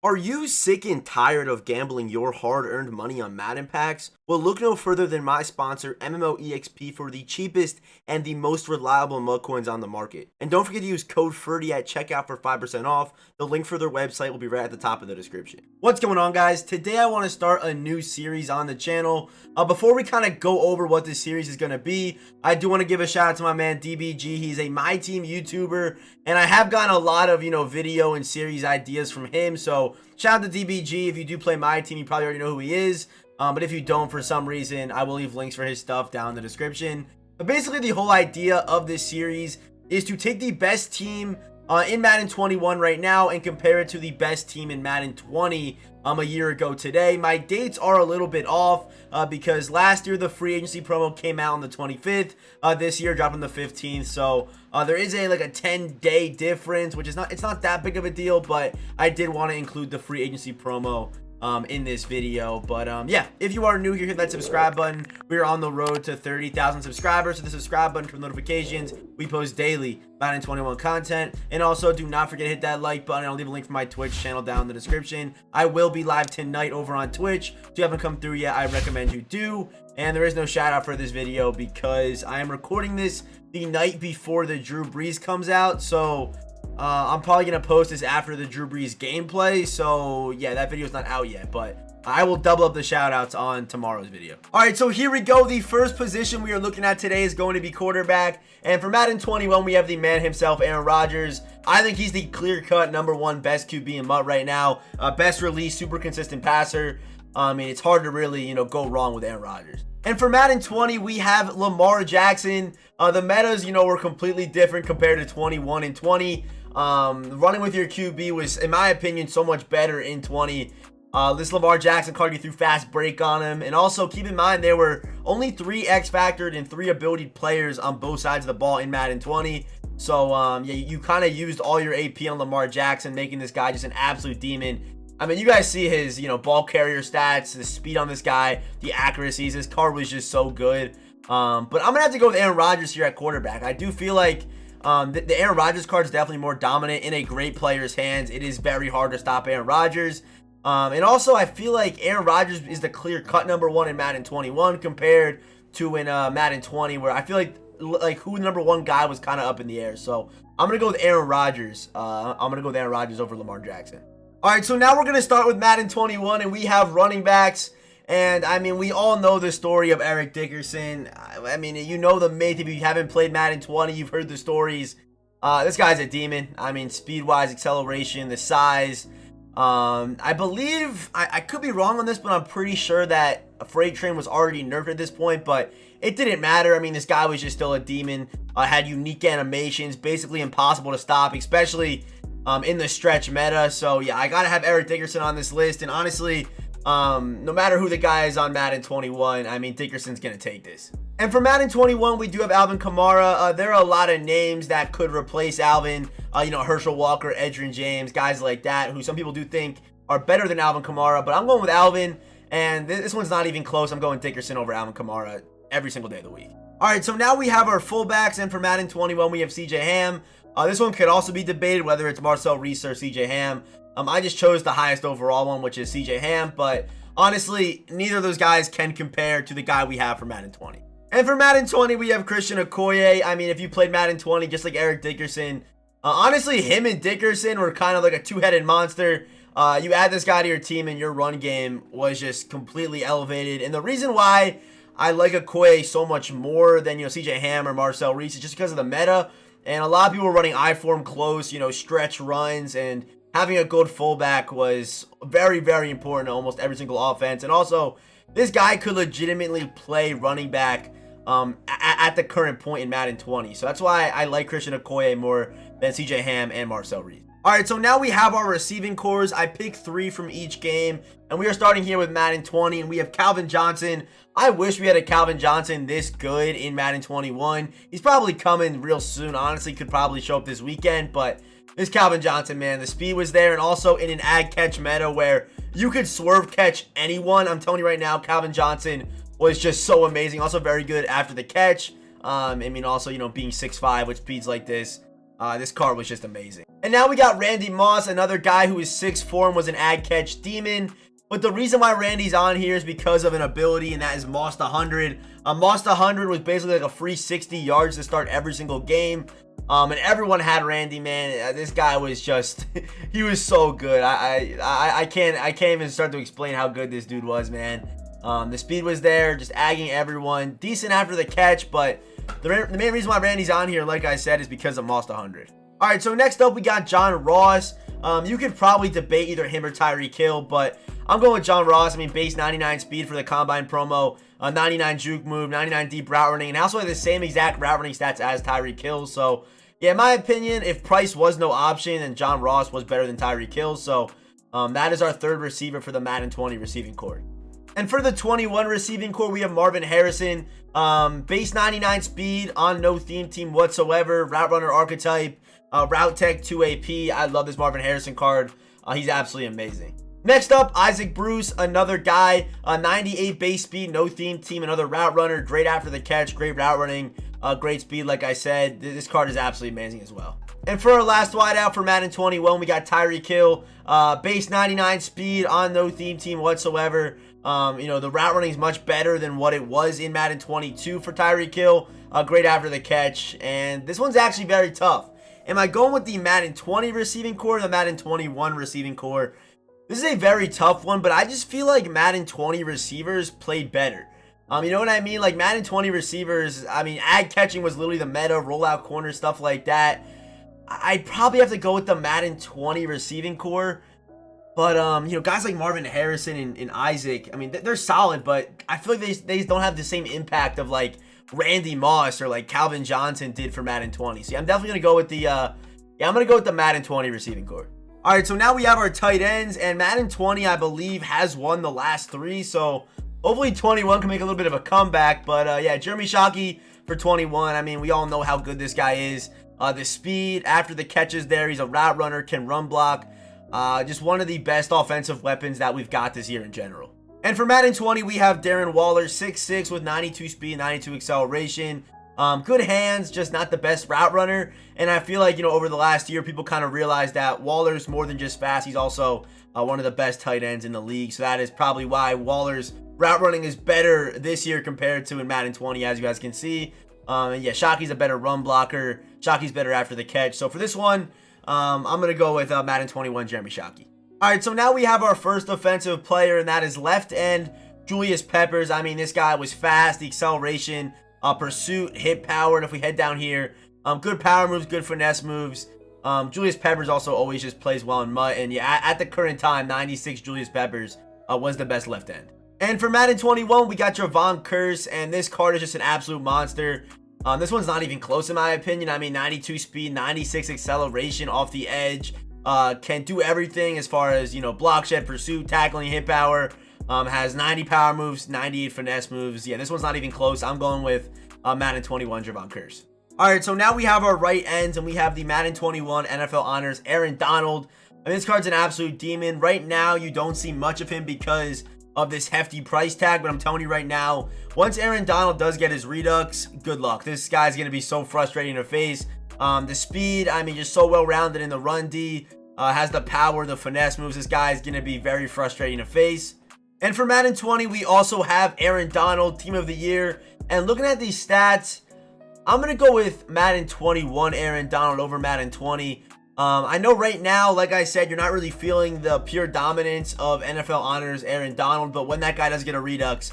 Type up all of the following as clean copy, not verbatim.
Are you sick and tired of gambling your hard-earned money on Madden packs? Well, look no further than my sponsor, MMOEXP, for the cheapest and the most reliable mug coins on the market. And don't forget to use code FERDY at checkout for 5% off. The link for their website will be right at the top of the description. What's going on, guys? Today I want to start a new series on the channel. Before we kind of go over what this series is going to be, I do want to give a shout out to my man DBG. He's a My Team YouTuber, and I have gotten a lot of, video and series ideas from him. So shout out to DBG. If you do play My Team, you probably already know who he is. But if you don't, for some reason, I will leave links for his stuff down in the description. But basically, the whole idea of this series is to take the best team in Madden 21 right now and compare it to the best team in Madden 20 a year ago today. My dates are a little bit off because last year the free agency promo came out on the 25th. This year dropped on the 15th. So there is a 10-day difference, which is not that big of a deal, but I did want to include the free agency promo in this video. But yeah, if you are new here, hit that subscribe button. We are on the road to 30,000 subscribers, so the subscribe button for notifications. We post daily Madden 21 content. And also do not forget to hit that like button. I'll leave a link for my Twitch channel down in the description. I will be live tonight over on Twitch. If you haven't come through yet, I recommend you do. And there is no shout out for this video because I am recording this the night before the Drew Brees comes out. So I'm probably going to post this after the Drew Brees gameplay. So yeah, that video is not out yet, but I will double up the shout outs on tomorrow's video. All right, so here we go. The first position we are looking at today is going to be quarterback. And for Madden 21, we have the man himself, Aaron Rodgers. I think he's the clear-cut #1 best QB in MUT right now. Best release, super consistent passer. I mean, it's hard to really, go wrong with Aaron Rodgers. And for Madden 20, we have Lamar Jackson. The metas, were completely different compared to 21 and 20. Running with your QB was, in my opinion, so much better in 20. This Lamar Jackson card, you threw fast break on him. And also keep in mind, there were only 3 X-factored and 3 ability players on both sides of the ball in Madden 20. So yeah, you kind of used all your AP on Lamar Jackson, making this guy just an absolute demon. I mean, you guys see his, ball carrier stats, the speed on this guy, the accuracies. His card was just so good. But I'm going to have to go with Aaron Rodgers here at quarterback. I do feel like the Aaron Rodgers card is definitely more dominant in a great player's hands. It is very hard to stop Aaron Rodgers. And also, I feel like Aaron Rodgers is the clear-cut #1 in Madden 21 compared to in Madden 20, where I feel like who the #1 guy was kind of up in the air. So I'm going to go with Aaron Rodgers. I'm going to go with Aaron Rodgers over Lamar Jackson. All right, so now we're going to start with Madden 21, and we have running backs. And, I mean, we all know the story of Eric Dickerson. I mean, you know the myth. If you haven't played Madden 20, you've heard the stories. This guy's a demon. I mean, speed-wise, acceleration, the size. I believe, I could be wrong on this, but I'm pretty sure that a Freight Train was already nerfed at this point, but it didn't matter. I mean, this guy was just still a demon. Had unique animations, basically impossible to stop, especially in the stretch meta. So, yeah, I got to have Eric Dickerson on this list, and honestly, no matter who the guy is on Madden 21, I mean, Dickerson's going to take this. And for Madden 21, we do have Alvin Kamara. There are a lot of names that could replace Alvin. Herschel Walker, Edgerrin James, guys like that, who some people do think are better than Alvin Kamara. But I'm going with Alvin, and this one's not even close. I'm going Dickerson over Alvin Kamara every single day of the week. All right, so now we have our fullbacks, and for Madden 21, we have CJ Ham. This one could also be debated whether it's Marcel Reese or CJ Ham. I just chose the highest overall one, which is CJ Ham, but honestly, neither of those guys can compare to the guy we have for Madden 20. And for Madden 20, we have Christian Okoye. I mean, if you played Madden 20, just like Eric Dickerson, honestly, him and Dickerson were kind of like a two-headed monster. You add this guy to your team, and your run game was just completely elevated. And the reason why I like Okoye so much more than, CJ Ham or Marcel Reese is just because of the meta. And a lot of people were running I-form close, stretch runs, and having a good fullback was very, very important to almost every single offense. And also, this guy could legitimately play running back at the current point in Madden 20. So that's why I like Christian Okoye more than CJ Ham and Marcel Reese. All right, so now we have our receiving cores. I picked 3 from each game, and we are starting here with Madden 20, and we have Calvin Johnson. I wish we had a Calvin Johnson this good in Madden 21. He's probably coming real soon. Honestly, could probably show up this weekend, but this Calvin Johnson, man, the speed was there, and also in an ag catch meta where you could swerve catch anyone. I'm telling you right now, Calvin Johnson was just so amazing. Also very good after the catch. I mean, also, being 6'5", with speeds like this. This card was just amazing. And now we got Randy Moss, another guy who is 6'4" and was an ag catch demon. But the reason why Randy's on here is because of an ability, and that is Moss 100. Moss 100 was basically like a free 60 yards to start every single game. And everyone had Randy, man. This guy was just, he was so good. I can't even start to explain how good this dude was, man. The speed was there, just agging everyone. Decent after the catch, but the main reason why Randy's on here, like I said, is because of Moss 100. All right, so next up we got John Ross. You could probably debate either him or Tyreek Hill, but I'm going with John Ross. I mean, base 99 speed for the Combine promo, 99 juke move, 99 deep route running, and also the same exact route running stats as Tyreek Hill. So, yeah, in my opinion, if price was no option, then John Ross was better than Tyreek Hill. So, that is our third receiver for the Madden 20 receiving core. And for the 21 receiving core, we have Marvin Harrison. Base 99 speed on no theme team whatsoever. Route runner archetype. Route tech 2 AP. I love this Marvin Harrison card. He's absolutely amazing. Next up, Isaac Bruce, another guy. 98 base speed, no theme team, another route runner. Great after the catch, great route running, great speed. Like I said, this card is absolutely amazing as well. And for our last wideout for Madden 21, we got Tyreek Hill. Base 99 speed on no theme team whatsoever. The route running is much better than what it was in Madden 22 for Tyreek Hill. Great after the catch. And this one's actually very tough. Am I going with the Madden 20 receiving core or the Madden 21 receiving core? This is a very tough one, but I just feel like Madden 20 receivers played better. You know what I mean? Like Madden 20 receivers, I mean, ag catching was literally the meta, rollout corner, stuff like that. I'd probably have to go with the Madden 20 receiving core. But, guys like Marvin Harrison and Isaac, I mean, they're solid, but I feel like they don't have the same impact of, like, Randy Moss or, like, Calvin Johnson did for Madden 20. So, yeah, I'm definitely going to go with the, I'm going to go with the Madden 20 receiving core. All right, so now we have our tight ends, and Madden 20, I believe, has won the last 3. So, hopefully 21 can make a little bit of a comeback. But, yeah, Jeremy Shockey for 21. I mean, we all know how good this guy is. The speed after the catches there. He's a route runner, can run block. Just one of the best offensive weapons that we've got this year in general. And for Madden 20, we have Darren Waller, 6'6" with 92 speed, 92 acceleration. Good hands, just not the best route runner. And I feel like, over the last year, people kind of realized that Waller's more than just fast. He's also one of the best tight ends in the league. So that is probably why Waller's route running is better this year compared to in Madden 20, as you guys can see. And yeah, Shockey's a better run blocker. Shockey's better after the catch. So for this one, I'm going to go with Madden 21, Jeremy Shockey. All right, so now we have our first offensive player, and that is left end Julius Peppers. I mean, this guy was fast, the acceleration, pursuit, hit power, and if we head down here, good power moves, good finesse moves. Julius Peppers also always just plays well in MUT, and yeah, at the current time, 96 Julius Peppers was the best left end. And for Madden 21, we got Javon Curse, and this card is just an absolute monster. This one's not even close in my opinion. I mean, 92 speed, 96 acceleration off the edge. Can do everything as far as, block, shed, pursuit, tackling, hit power. Has 90 power moves, 98 finesse moves. Yeah, this one's not even close. I'm going with Madden 21, Javon Curse. All right, so now we have our right ends, and we have the Madden 21 NFL Honors, Aaron Donald. And this card's an absolute demon. Right now, you don't see much of him because of this hefty price tag, but I'm telling you right now, once Aaron Donald does get his redux, good luck. This guy's going to be so frustrating to face. The speed, I mean, just so well-rounded in the run D, has the power, the finesse moves. This guy is going to be very frustrating to face. And for Madden 20, we also have Aaron Donald, Team of the Year. And looking at these stats, I'm going to go with Madden 21 Aaron Donald over Madden 20. I know right now, like I said, you're not really feeling the pure dominance of NFL Honors Aaron Donald, but when that guy does get a redux,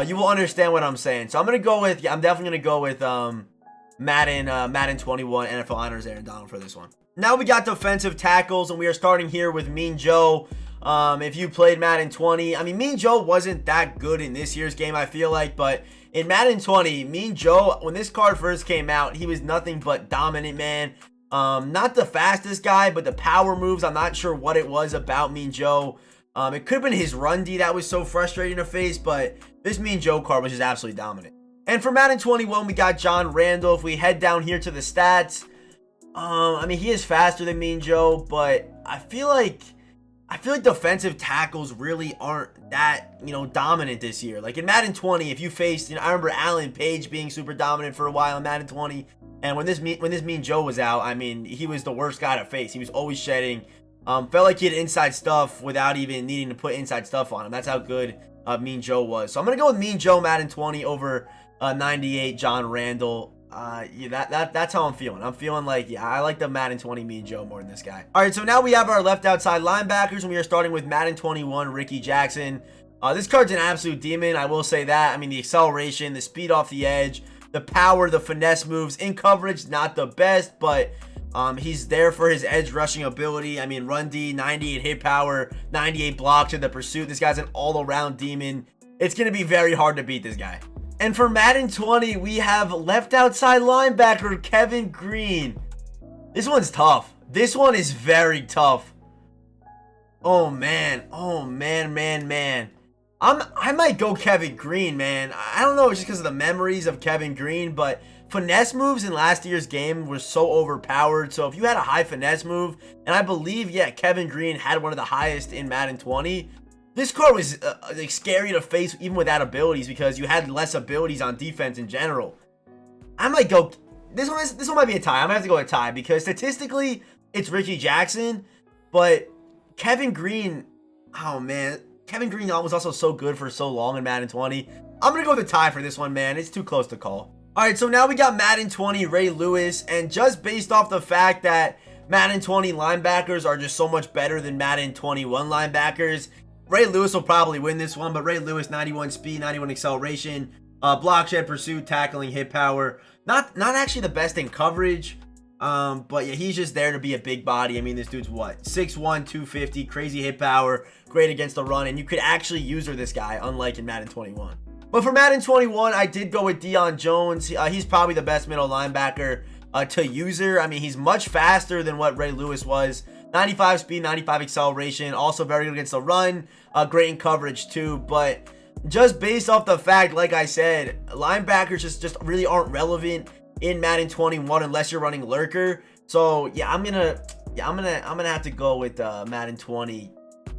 you will understand what I'm saying. So I'm going to go with, I'm definitely going to go with Madden 21 NFL Honors Aaron Donald for this one. Now we got defensive tackles, and we are starting here with Mean Joe. If you played Madden 20, I mean, Mean Joe wasn't that good in this year's game, I feel like, but in Madden 20, Mean Joe, when this card first came out, he was nothing but dominant, man. Not the fastest guy, but the power moves, I'm not sure what it was about Mean Joe. It could have been his run D that was so frustrating to face, but this Mean Joe card was just absolutely dominant. And for Madden 21, we got John Randall. If we head down here to the stats, I mean, he is faster than Mean Joe, but I feel like I feel like defensive tackles really aren't that, dominant this year. Like in Madden 20, if you faced, I remember Alan Page being super dominant for a while in Madden 20. And when this Mean Joe was out, I mean, he was the worst guy to face. He was always shedding. Felt like he had inside stuff without even needing to put inside stuff on him. That's how good Mean Joe was. So I'm going to go with Mean Joe Madden 20 over 98 John Randall. That's how I'm feeling. I'm feeling like, I like the Madden 20 Mean Joe more than this guy. All right, so now we have our left outside linebackers, and we are starting with Madden 21 Ricky Jackson. This card's an absolute demon, I will say that. I mean, the acceleration, the speed off the edge, the power, the finesse moves. In coverage, not the best, but he's there for his edge rushing ability. I mean, run D, 98 hit power, 98 blocks in the pursuit. This guy's an all-around demon. It's going to be very hard to beat this guy. And for Madden 20, we have left outside linebacker Kevin Green. This one's tough. This one is very tough. Oh, man. Oh, man. I might go Kevin Green, man. I don't know, it's just because of the memories of Kevin Green, but finesse moves in last year's game were so overpowered. So if you had a high finesse move, and I believe, Kevin Green had one of the highest in Madden 20, this card was like scary to face even without abilities because you had less abilities on defense in general. I might go, this one might be a tie. I'm gonna have to go a tie because statistically it's Ricky Jackson, but Kevin Green, oh man, Kevin Green was also so good for so long in Madden 20. I'm gonna go with a tie for this one, man. It's too close to call. All right, so now we got Madden 20 Ray Lewis, and just based off the fact that Madden 20 linebackers are just so much better than Madden 21 linebackers, Ray Lewis will probably win this one, but Ray Lewis, 91 speed, 91 acceleration, block, shed, pursuit, tackling, hit power. Not actually the best in coverage, but he's just there to be a big body. I mean, this dude's what? 6'1", 250, crazy hit power, great against the run, and you could actually user this guy, unlike in Madden 21. But for Madden 21, I did go with Deion Jones. He's probably the best middle linebacker to user. I mean, he's much faster than what Ray Lewis was. 95 speed, 95 acceleration, also very good against the run, great in coverage too, but just based off the fact, like I said, linebackers just really aren't relevant in Madden 21 unless you're running lurker. So I'm gonna have to go with Madden 20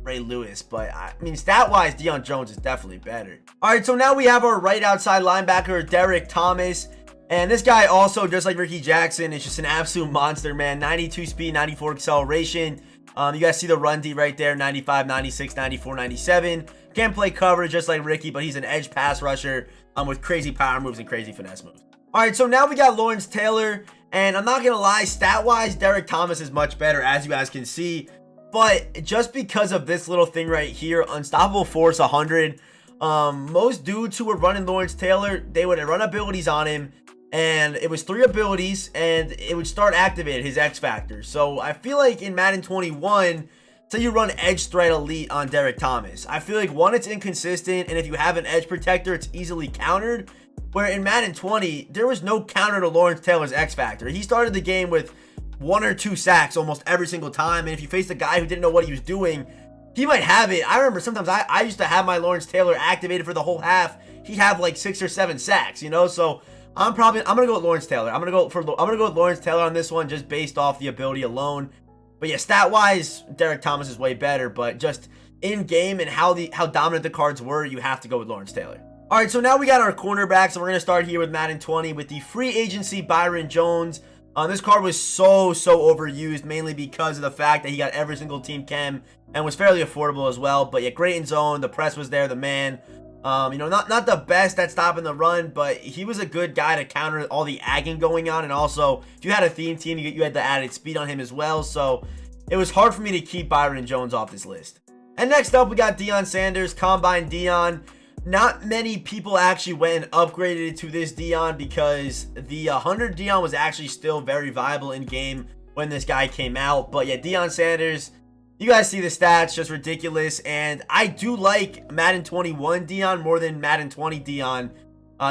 Ray Lewis, but I mean, stat-wise, Deion Jones is definitely better. All right, so now we have our right outside linebacker, Derek Thomas. And this guy also, just like Ricky Jackson, is just an absolute monster, man. 92 speed, 94 acceleration. You guys see the run D right there, 95, 96, 94, 97. Can't play coverage just like Ricky, but he's an edge pass rusher with crazy power moves and crazy finesse moves. All right, so now we got Lawrence Taylor. And I'm not going to lie, stat-wise, Derek Thomas is much better, as you guys can see. But just because of this little thing right here, Unstoppable Force 100, most dudes who were running Lawrence Taylor, they would run abilities on him. And it was 3 abilities, and it would start activating his X Factor. So I feel like in Madden 21, say you run Edge Threat Elite on Derek Thomas, I feel like, one, it's inconsistent, and if you have an Edge Protector, it's easily countered. Where in Madden 20, there was no counter to Lawrence Taylor's X Factor. He started the game with 1 or 2 sacks almost every single time, and if you faced a guy who didn't know what he was doing, he might have it. I remember sometimes I used to have my Lawrence Taylor activated for the whole half. He'd have like 6 or 7 sacks, so I'm gonna go with Lawrence Taylor. I'm gonna go with Lawrence Taylor on this one, just based off the ability alone. But yeah, stat wise, Derek Thomas is way better. But just in game and how dominant the cards were, you have to go with Lawrence Taylor. All right, so now we got our cornerbacks, and we're gonna start here with Madden 20 with the free agency Byron Jones. This card was so overused, mainly because of the fact that he got every single team chem and was fairly affordable as well. But yeah, great in zone. The press was there. The man. Not the best at stopping the run, but he was a good guy to counter all the agging going on. And also, if you had a theme team, you had the added speed on him as well. So it was hard for me to keep Byron Jones off this list. And next up, we got Deion Sanders, Combine Deion. Not many people actually went and upgraded to this Deion because the 100 Deion was actually still very viable in game when this guy came out. But yeah, Deion Sanders, you guys see the stats, just ridiculous. And I do like Madden 21 Deion more than Madden 20 Deion,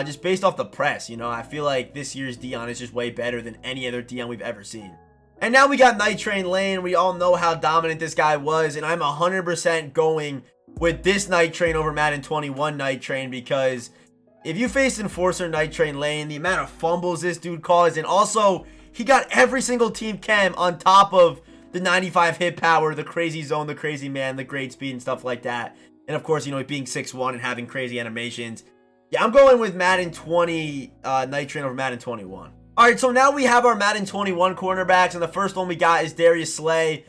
just based off the press. I feel like this year's Deion is just way better than any other Deion we've ever seen. And now we got Night Train Lane. We all know how dominant this guy was, and I'm 100% going with this Night Train over Madden 21 Night Train, because if you face Enforcer Night Train Lane, the amount of fumbles this dude caused, and also he got every single team chem on top of the 95 hit power, the crazy zone, the crazy man, the great speed and stuff like that. And of course, you know, being 6'1" and having crazy animations. Yeah, I'm going with Madden 20 Night Train over Madden 21. All right, so now we have our Madden 21 cornerbacks, and the first one we got is Darius Slay.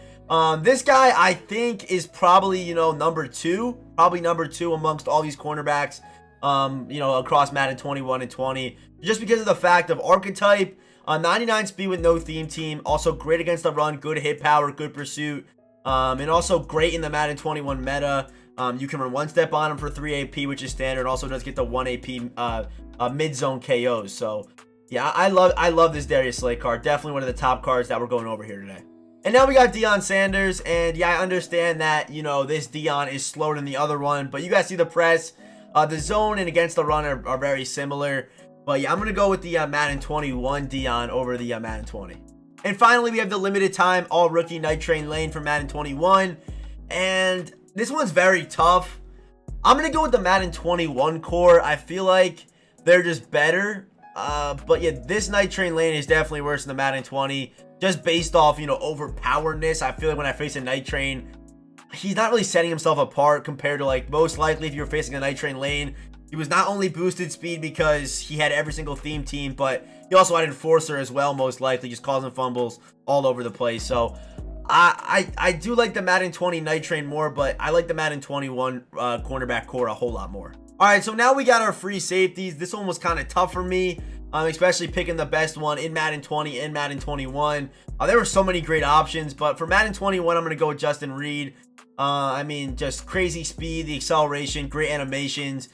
This guy, I think, is probably, you know, number two amongst all these cornerbacks, you know, across Madden 21 and 20, just because of the fact of archetype, 99 speed with no theme team, also great against the run, good hit power, good pursuit, and also great in the Madden 21 meta. You can run one step on him for 3 AP, which is standard. Also does get the 1 AP mid-zone KOs. So yeah, I love this Darius Slay card. Definitely one of the top cards that we're going over here today. And now we got Deion Sanders, and yeah, I understand that, you know, this Deion is slower than the other one, but you guys see the press, the zone and against the run are very similar. But yeah, I'm gonna go with the Madden 21 Deion over the Madden 20. And finally, we have the limited time all rookie Night Train Lane for Madden 21, and this one's very tough. I'm gonna go with the Madden 21 core. I feel like they're just better. But yeah, this Night Train Lane is definitely worse than the Madden 20. Just based off, you know, overpowerness. I feel like when I face a Night Train, he's not really setting himself apart compared to, like, most likely if you were facing a Night Train Lane. He was not only boosted speed because he had every single theme team, but he also had Enforcer as well, most likely, just causing fumbles all over the place. So I do like the Madden 20 Night Train more, but I like the Madden 21 cornerback core a whole lot more. All right, so now we got our free safeties. This one was kind of tough for me, especially picking the best one in Madden 20 and Madden 21. There were so many great options, but for Madden 21, I'm going to go with Justin Reed. I mean, just crazy speed, the acceleration, great animations,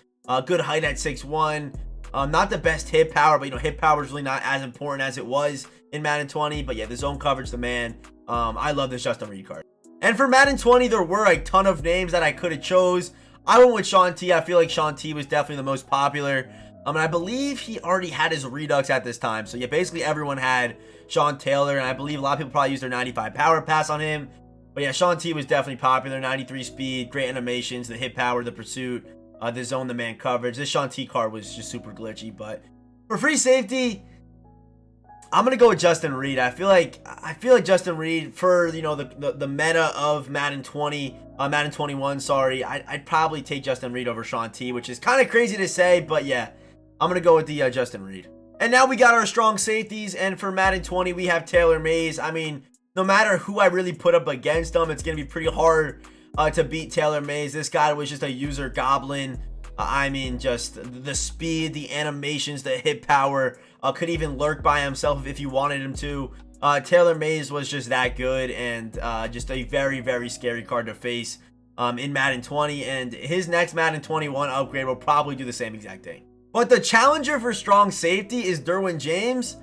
good height at 6'1". Not the best hit power, but, you know, hit power is really not as important as it was in Madden 20. But yeah, the zone coverage, the man. I love this Justin Reed card. And for Madden 20, there were a ton of names that I could have chose. I went with Sean T. I feel like Sean T was definitely the most popular. And I believe he already had his Redux at this time. So yeah, basically everyone had Sean Taylor, and I believe a lot of people probably used their 95 power pass on him. But yeah, Sean T was definitely popular. 93 speed, great animations, the hit power, the pursuit, the zone, the man coverage. This Sean T card was just super glitchy. But for free safety, I'm gonna go with Justin Reed. I feel like Justin Reed, for, you know, the meta of Madden 20, Madden 21. Sorry, I'd probably take Justin Reed over Sean T, which is kind of crazy to say, but yeah, I'm gonna go with the Justin Reed. And now we got our strong safeties, and for Madden 20, we have Taylor Mays. I mean, no matter who I really put up against him, it's gonna be pretty hard to beat Taylor Mays. This guy was just a user goblin. I mean, just the speed, the animations, the hit power, could even lurk by himself if you wanted him to. Taylor Mays was just that good, and just a very, very scary card to face in Madden 20. And his next Madden 21 upgrade will probably do the same exact thing. But the challenger for strong safety is Derwin James.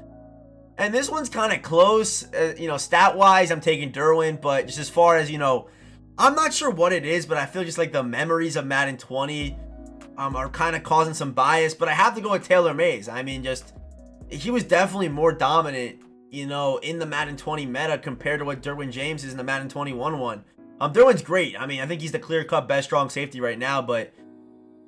And this one's kind of close. You know, stat-wise, I'm taking Derwin, but just as far as, you know, I'm not sure what it is, but I feel just like the memories of Madden 20 are kind of causing some bias. But I have to go with Taylor Mays. I mean, just, he was definitely more dominant, you know, in the Madden 20 meta compared to what Derwin James is in the Madden 21 one. Derwin's great. I mean, I think he's the clear-cut best strong safety right now, but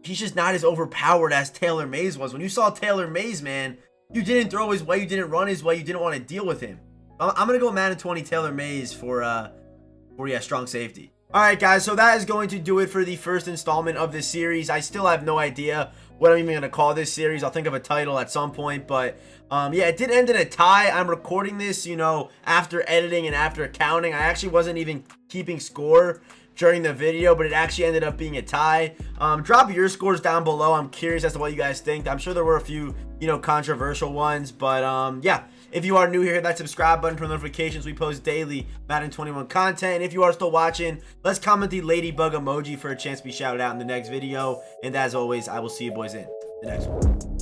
he's just not as overpowered as Taylor Mays was. When you saw Taylor Mays, man, you didn't throw his way, you didn't run his way, you didn't want to deal with him. I'm going to go Madden 20 Taylor Mays for yeah, strong safety. Alright guys, so that is going to do it for the first installment of this series. I still have no idea what I'm even going to call this series. I'll think of a title at some point, but yeah, it did end in a tie. I'm recording this, you know, after editing and after counting. I actually wasn't even keeping score during the video, but it actually ended up being a tie. Drop your scores down below. I'm curious as to what you guys think. I'm sure there were a few, you know, controversial ones, but yeah. If you are new here, hit that subscribe button for notifications. We post daily Madden 21 content. And if you are still watching, let's comment the ladybug emoji for a chance to be shouted out in the next video. And as always, I will see you boys in the next one.